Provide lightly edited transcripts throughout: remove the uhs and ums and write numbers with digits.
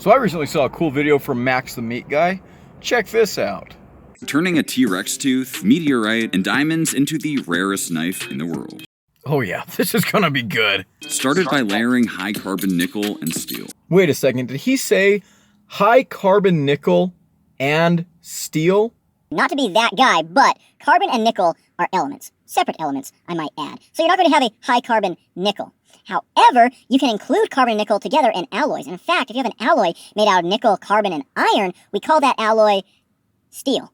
So I recently saw a cool video from Max the Meat Guy. Check this out. Turning a T-Rex tooth, meteorite, and diamonds into the rarest knife in the world. Oh yeah, this is gonna be good. Started by layering high carbon nickel and steel. Wait a second, did he say high carbon nickel and steel? Not to be that guy, but carbon and nickel are elements. Separate elements, I might add. So you're not going to have a high carbon nickel. However, you can include carbon and nickel together in alloys. And in fact, if you have an alloy made out of nickel, carbon, and iron, we call that alloy steel.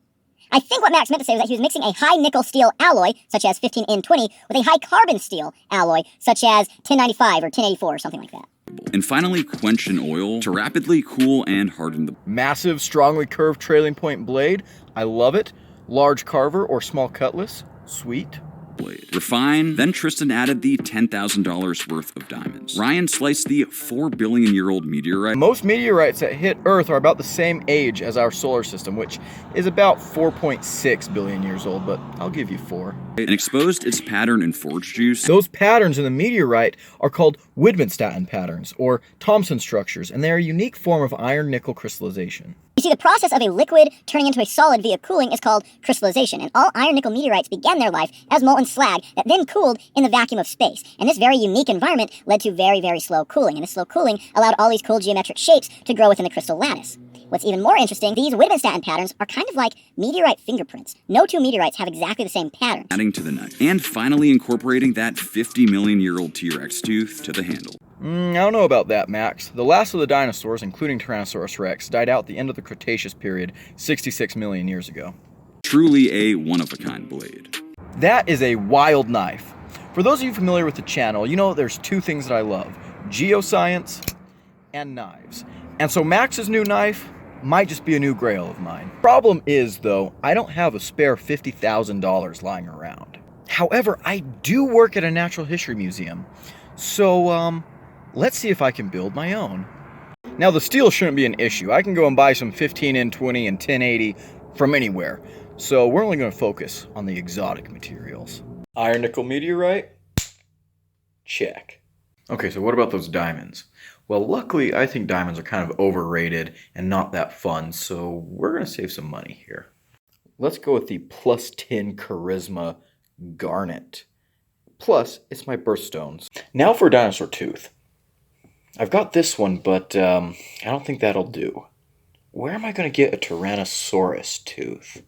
I think what Max meant to say was that he was mixing a high nickel steel alloy, such as 15N20, with a high carbon steel alloy, such as 1095 or 1084 or something like that. And finally, quench in oil to rapidly cool and harden the... Massive, strongly curved trailing point blade. I love it. Large carver or small cutlass. Sweet. blade. Refine, then Tristan added the $10,000 worth of diamonds. Ryan sliced the 4 billion year old meteorite. Most meteorites that hit Earth are about the same age as our solar system, which is about 4.6 billion years old, but I'll give you 4. And exposed its pattern in forge juice. Those patterns in the meteorite are called Widmanstatten patterns, or Thomson structures, and they are a unique form of iron-nickel crystallization. You see, the process of a liquid turning into a solid via cooling is called crystallization, and all iron-nickel meteorites began their life as molten slag that then cooled in the vacuum of space. And this very unique environment led to very, very slow cooling, and this slow cooling allowed all these cool geometric shapes to grow within the crystal lattice. What's even more interesting, these Widmanstatten patterns are kind of like meteorite fingerprints. No two meteorites have exactly the same pattern. Adding to the knife. And finally incorporating that 50 million year old T-Rex tooth to the handle. I don't know about that, Max. The last of the dinosaurs, including Tyrannosaurus rex, died out at the end of the Cretaceous period 66 million years ago. Truly a one-of-a-kind blade. That is a wild knife. For those of you familiar with the channel, you know there's two things that I love: geoscience and knives. And so Max's new knife might just be a new grail of mine. Problem is, though, I don't have a spare $50,000 lying around. However, I do work at a natural history museum. So, let's see if I can build my own. Now, the steel shouldn't be an issue. I can go and buy some 15N20 and 1080 from anywhere. So we're only going to focus on the exotic materials. Iron nickel meteorite? Check. Okay, so what about those diamonds? Well, luckily, I think diamonds are kind of overrated and not that fun, so we're going to save some money here. Let's go with the +10 charisma garnet. Plus, it's my birthstones. Now for a dinosaur tooth. I've got this one, but I don't think that'll do. Where am I going to get a Tyrannosaurus tooth?